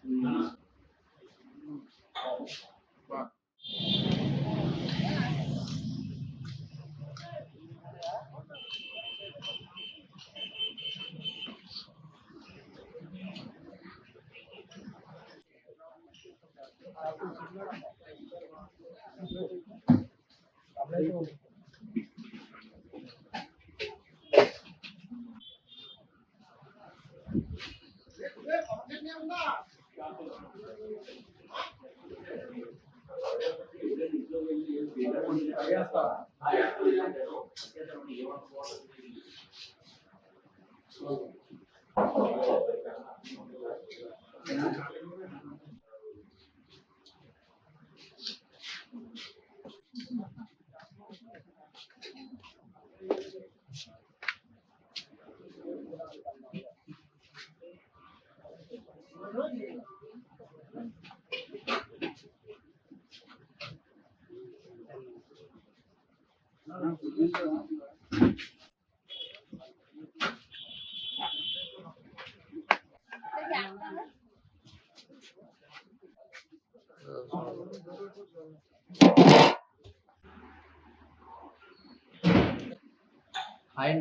And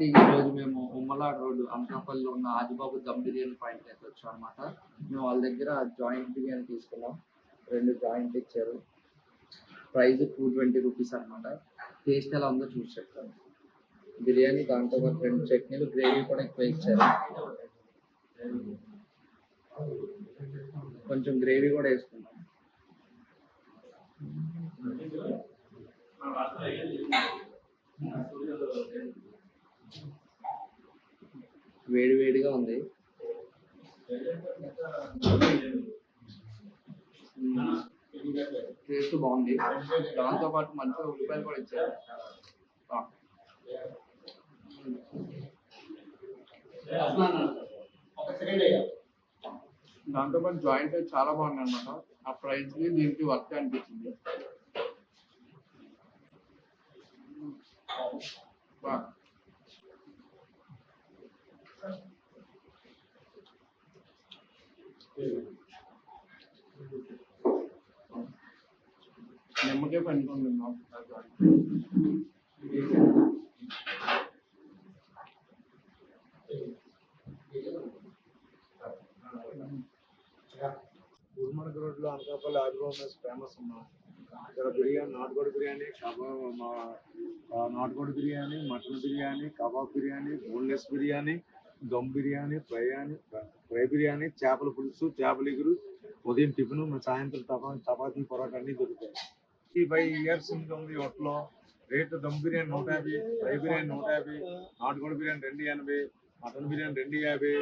ఈరోజు మేము ఉమ్మలాడ్ road అనకాపల్లిలో ఉన్న ఆదిబాబు దమ్ బిర్యానీ పాయింట్ అయితే వచ్చాం అనమాట. మేము వాళ్ళ దగ్గర జాయింట్ బిర్యానీ తీసుకున్నాం. 2 జాయింట్ ఇచ్చారు. ప్రైస్ 220 రూపీస్ అనమాట. టేస్ట్ ఎలా ఉందో చూసి చెప్తాను. బిర్యానీ దాంతో పాటు 2 చట్నీలు, గ్రేవీ కూడా ఎక్కువ ఇచ్చారు. కొంచెం గ్రేవీ కూడా వేసుకున్నాం. వేడి వేడిగా ఉంది. టేస్ట్ బాగుంది. దాంతో పాటు మంచిగా ఉల్లిపాయలు కూడా ఇచ్చారు. దాంతో పాటు జాయింట్ చాలా బాగుంది అనమాట. ఆ ప్రైస్ కి దీనికి వర్క్ అనిపించింది. నిమ్మకాయ పండుకుంది. గురుమణక్ రోడ్ లో అనకాపల్లి ఆదిబాబు మెస్ ఫేమస్ ఉన్నాం. ఇక్కడ బిర్యానీ, నాటుకోడి బిర్యానీ, నాటుకోడి బిర్యానీ, మటన్ బిర్యానీ, కబాబ్ బిర్యానీ, బోన్లెస్ బిర్యానీ, దమ్ బిర్యానీ, ఫ్రై బిర్యానీ, చేపల పులుసు, చేపల ఎగురు, ఉదయం టిఫిన్, సాయంత్రం చపాతీ, పొరాటా అన్ని దొరుకుతాయి. 5 years ఉంది హోటల్లో. రేటు దమ్ బిర్యానీ 150, ఫ్రై బిర్యానీ 150, నాటుకోడి biryani 280, mutton biryani 250,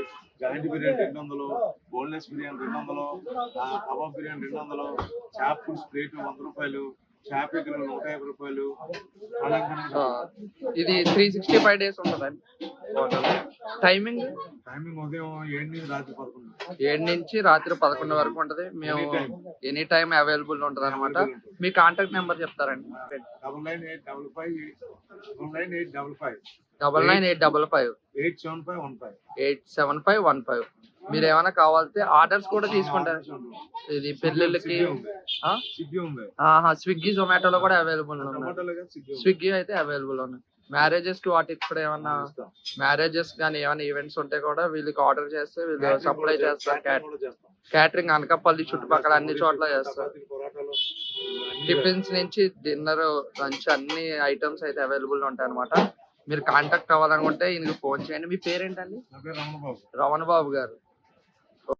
joint biryani 200, boneless biryani 200, kebab biryani 200, చేప పులుసు ప్లేట్ 100 రూపాయలు, చేప ఎగురు 150 రూపాయలు. ఇది 365 days ఉంటుందండి. టైమింగ్ ఉదయం 7 నుంచి రాత్రి 11. 7 నుంచి రాత్రి 11 వరకు ఉంటది. మేము ఎనీ టైం అవైలబుల్ ఉంటది అనమాట. మీ కాంటాక్ట్ నెంబర్ చెప్తారండి? 998555 87515. మీరు ఏమైనా కావాలంటే ఆర్డర్స్ కూడా తీసుకుంటారు. ఇది పెళ్ళిళ్ళకి స్విగ్గీ, జొమాటోలో కూడా అవైలబుల్ ఉన్నాయి. స్విగ్గీ అయితే అవైలబుల్ ఉన్నాయి. మ్యారేజెస్ కి వాటికి కూడా ఏమన్నా మ్యారేజెస్ కానీ ఏమైనా ఈవెంట్స్ ఉంటే కూడా వీళ్ళకి ఆర్డర్ చేస్తే వీళ్ళు సప్లై చేస్తారు. క్యాటరింగ్ అనకాపల్లి చుట్టుపక్కల అన్ని చోట్ల చేస్తారు. టిఫిన్స్ నుంచి డిన్నర్, లంచ్ అన్ని ఐటమ్స్ అయితే అవైలబుల్ ఉంటాయి అనమాట. మీరు కాంటాక్ట్ అవ్వాలనుకుంటే ఈయనకి ఫోన్ చేయండి. మీ పేరేంటండి? రమణ బాబు గారు.